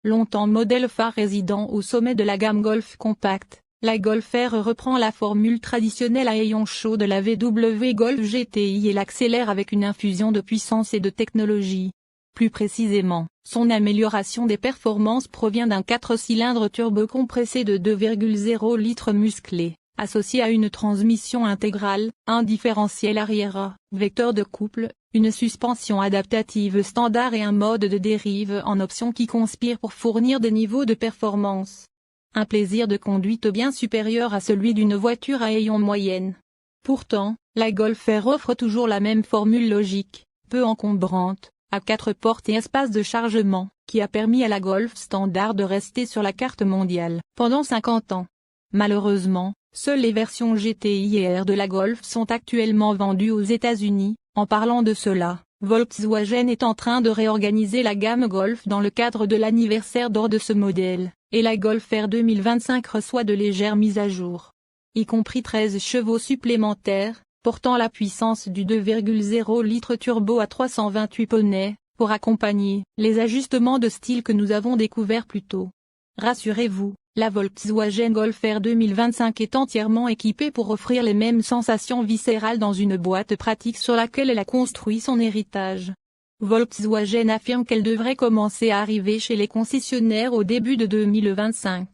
Longtemps modèle phare résidant au sommet de la gamme Golf Compact, la Golf R reprend la formule traditionnelle à ayant chaud de la VW Golf GTI et l'accélère avec une infusion de puissance et de technologie. Plus précisément, son amélioration des performances provient d'un 4 cylindres turbo-compressé de 2,0 litres musclé, associé à une transmission intégrale, un différentiel arrière à vecteur de couple, une suspension adaptative standard et un mode de dérive en option qui conspirent pour fournir des niveaux de performance. Un plaisir de conduite bien supérieur à celui d'une voiture à ayant moyenne. Pourtant, la Golf R offre toujours la même formule logique, peu encombrante, à 4 portes et espace de chargement, qui a permis à la Golf standard de rester sur la carte mondiale pendant 50 ans. Malheureusement, seules les versions GTI et R de la Golf sont actuellement vendues aux États-Unis. En parlant de cela, Volkswagen est en train de réorganiser la gamme Golf dans le cadre de l'anniversaire d'or de ce modèle, et la Golf R 2025 reçoit de légères mises à jour, y compris 13 chevaux supplémentaires, portant la puissance du 2,0 litres turbo à 328 poneys, pour accompagner les ajustements de style que nous avons découverts plus tôt. Rassurez-vous, la Volkswagen Golf R 2025 est entièrement équipée pour offrir les mêmes sensations viscérales dans une boîte pratique sur laquelle elle a construit son héritage. Volkswagen affirme qu'elle devrait commencer à arriver chez les concessionnaires au début de 2025.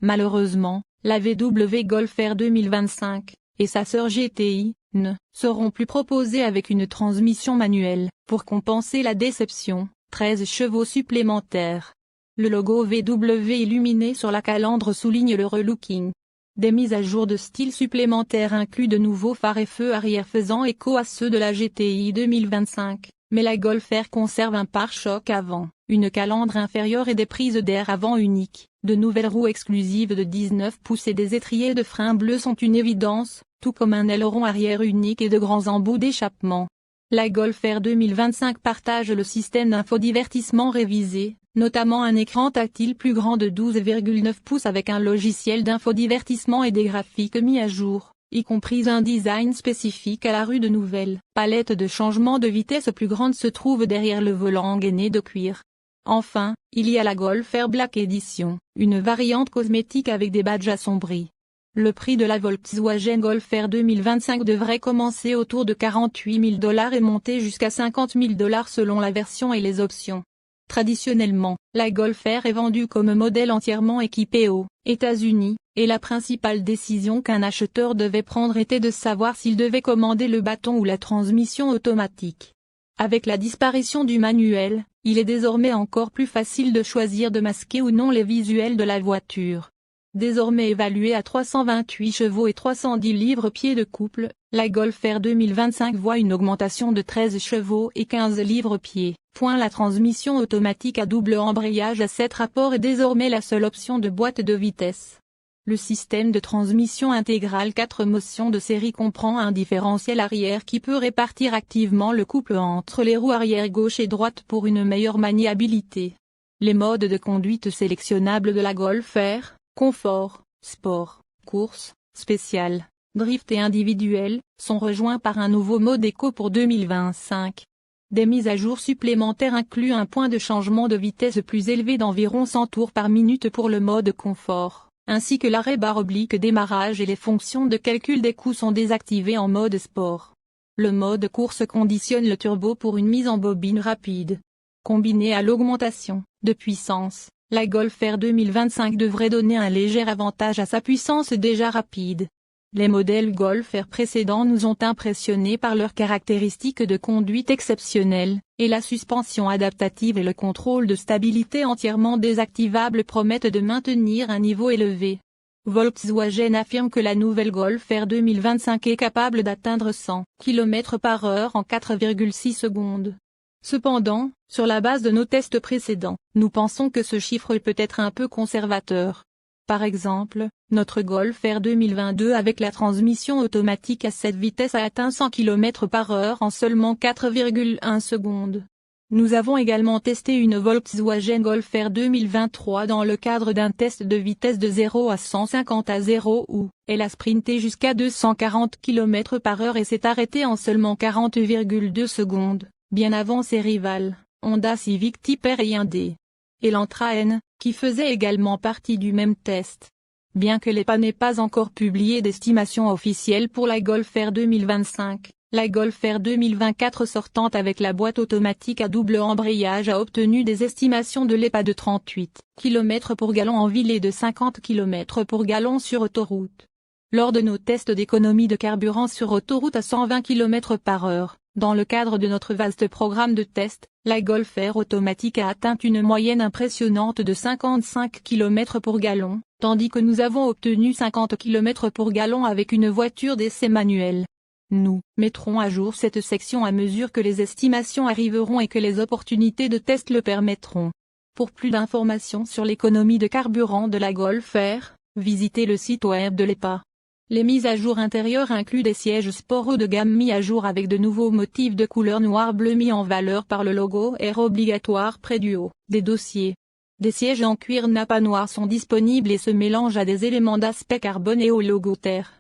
Malheureusement, la VW Golf R 2025, et sa sœur GTI, ne seront plus proposées avec une transmission manuelle, pour compenser la déception, 13 chevaux supplémentaires. Le logo VW illuminé sur la calandre souligne le relooking. Des mises à jour de style supplémentaires incluent de nouveaux phares et feux arrière faisant écho à ceux de la GTI 2025, mais la Golf R conserve un pare-choc avant, une calandre inférieure et des prises d'air avant uniques. De nouvelles roues exclusives de 19 pouces et des étriers de frein bleus sont une évidence, tout comme un aileron arrière unique et de grands embouts d'échappement. La Golf R 2025 partage le système d'infodivertissement révisé, notamment un écran tactile plus grand de 12,9 pouces avec un logiciel d'infodivertissement et des graphiques mis à jour, y compris un design spécifique à la rue de Nouvelle. Palette de changement de vitesse plus grande se trouve derrière le volant gainé de cuir. Enfin, il y a la Golf R Black Edition, une variante cosmétique avec des badges assombris. Le prix de la Volkswagen Golf R 2025 devrait commencer autour de $48 000 et monter jusqu'à $50 000 selon la version et les options. Traditionnellement, la Golf R est vendue comme modèle entièrement équipé aux États-Unis, et la principale décision qu'un acheteur devait prendre était de savoir s'il devait commander le bâton ou la transmission automatique. Avec la disparition du manuel, il est désormais encore plus facile de choisir de masquer ou non les visuels de la voiture. Désormais évaluée à 328 chevaux et 310 livres-pieds de couple, la Golf R 2025 voit une augmentation de 13 chevaux et 15 livres-pieds. La transmission automatique à double embrayage à 7 rapports est désormais la seule option de boîte de vitesse. Le système de transmission intégrale 4 motions de série comprend un différentiel arrière qui peut répartir activement le couple entre les roues arrière gauche et droite pour une meilleure maniabilité. Les modes de conduite sélectionnables de la Golf R, confort, sport, course, spécial, drift et individuel, sont rejoints par un nouveau mode éco pour 2025. Des mises à jour supplémentaires incluent un point de changement de vitesse plus élevé d'environ 100 tours par minute pour le mode confort, ainsi que l'arrêt barre oblique démarrage et les fonctions de calcul des coûts sont désactivées en mode sport. Le mode course conditionne le turbo pour une mise en bobine rapide. Combiné à l'augmentation de puissance, la Golf R 2025 devrait donner un léger avantage à sa puissance déjà rapide. Les modèles Golf R précédents nous ont impressionnés par leurs caractéristiques de conduite exceptionnelles, et la suspension adaptative et le contrôle de stabilité entièrement désactivable promettent de maintenir un niveau élevé. Volkswagen affirme que la nouvelle Golf R 2025 est capable d'atteindre 100 km/h en 4,6 secondes. Cependant, sur la base de nos tests précédents, nous pensons que ce chiffre peut être un peu conservateur. Par exemple, notre Golf R 2022 avec la transmission automatique à cette vitesse a atteint 100 km/h en seulement 4,1 secondes. Nous avons également testé une Volkswagen Golf R 2023 dans le cadre d'un test de vitesse de 0 à 150 à 0 où elle a sprinté jusqu'à 240 km/h et s'est arrêtée en seulement 40,2 secondes, bien avant ses rivales, Honda Civic Type R et Hyundai Elantra N, qui faisait également partie du même test. Bien que l'EPA n'ait pas encore publié d'estimation officielle pour la Golf R 2025, la Golf R 2024 sortante avec la boîte automatique à double embrayage a obtenu des estimations de l'EPA de 38 km pour gallon en ville et de 50 km pour gallon sur autoroute. Lors de nos tests d'économie de carburant sur autoroute à 120 km/h, dans le cadre de notre vaste programme de tests, la Golf R automatique a atteint une moyenne impressionnante de 55 km pour gallon, tandis que nous avons obtenu 50 km pour gallon avec une voiture d'essai manuelle. Nous mettrons à jour cette section à mesure que les estimations arriveront et que les opportunités de test le permettront. Pour plus d'informations sur l'économie de carburant de la Golf R, visitez le site web de l'EPA. Les mises à jour intérieures incluent des sièges sport haut de gamme mis à jour avec de nouveaux motifs de couleur noir-bleu mis en valeur par le logo R obligatoire près du haut des dossiers. Des sièges en cuir nappa noir sont disponibles et se mélangent à des éléments d'aspect carbone et au logo terre.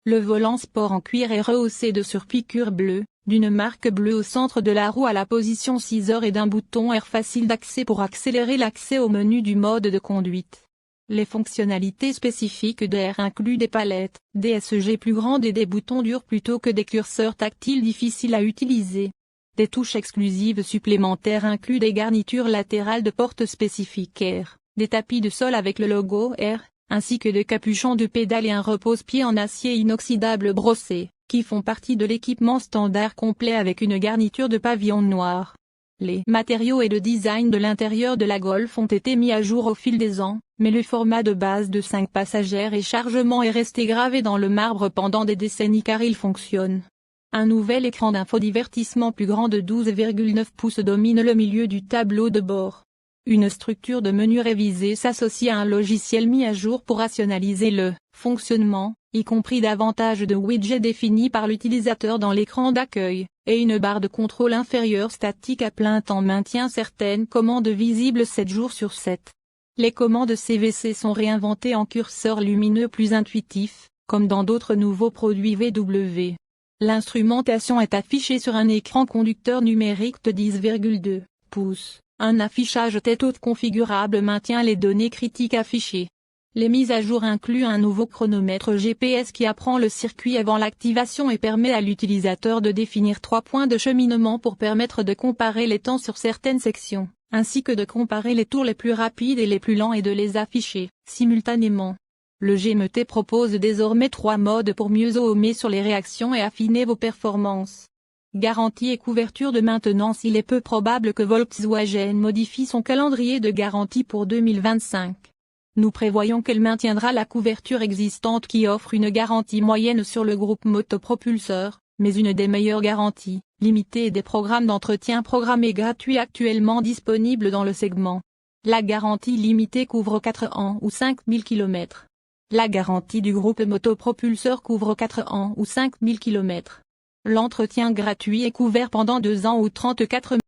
Le volant sport en cuir est rehaussé de surpiqûre bleue, d'une marque bleue au centre de la roue à la position 6 heures et d'un bouton R facile d'accès pour accélérer l'accès au menu du mode de conduite. Les fonctionnalités spécifiques de R incluent des palettes, des SG plus grandes et des boutons durs plutôt que des curseurs tactiles difficiles à utiliser. Des touches exclusives supplémentaires incluent des garnitures latérales de porte spécifiques R, des tapis de sol avec le logo R, ainsi que des capuchons de pédales et un repose-pied en acier inoxydable brossé, qui font partie de l'équipement standard complet avec une garniture de pavillon noir. Les matériaux et le design de l'intérieur de la Golf ont été mis à jour au fil des ans, mais le format de base de 5 passagères et chargement est resté gravé dans le marbre pendant des décennies car il fonctionne. Un nouvel écran d'infodivertissement plus grand de 12,9 pouces domine le milieu du tableau de bord. Une structure de menu révisée s'associe à un logiciel mis à jour pour rationaliser le fonctionnement, y compris davantage de widgets définis par l'utilisateur dans l'écran d'accueil, et une barre de contrôle inférieure statique à plein temps maintient certaines commandes visibles 7 jours sur 7. Les commandes CVC sont réinventées en curseur lumineux plus intuitif, comme dans d'autres nouveaux produits VW. L'instrumentation est affichée sur un écran conducteur numérique de 10,2 pouces. Un affichage tête haute configurable maintient les données critiques affichées. Les mises à jour incluent un nouveau chronomètre GPS qui apprend le circuit avant l'activation et permet à l'utilisateur de définir 3 points de cheminement pour permettre de comparer les temps sur certaines sections, ainsi que de comparer les tours les plus rapides et les plus lents et de les afficher simultanément. Le GMT propose désormais 3 modes pour mieux zoomer sur les réactions et affiner vos performances. Garantie et couverture de maintenance. Il est peu probable que Volkswagen modifie son calendrier de garantie pour 2025. Nous prévoyons qu'elle maintiendra la couverture existante qui offre une garantie moyenne sur le groupe motopropulseur, mais une des meilleures garanties, limitée et des programmes d'entretien programmés gratuits actuellement disponibles dans le segment. La garantie limitée couvre 4 ans ou 5000 km. La garantie du groupe motopropulseur couvre 4 ans ou 5000 km. L'entretien gratuit est couvert pendant 2 ans ou 34 000.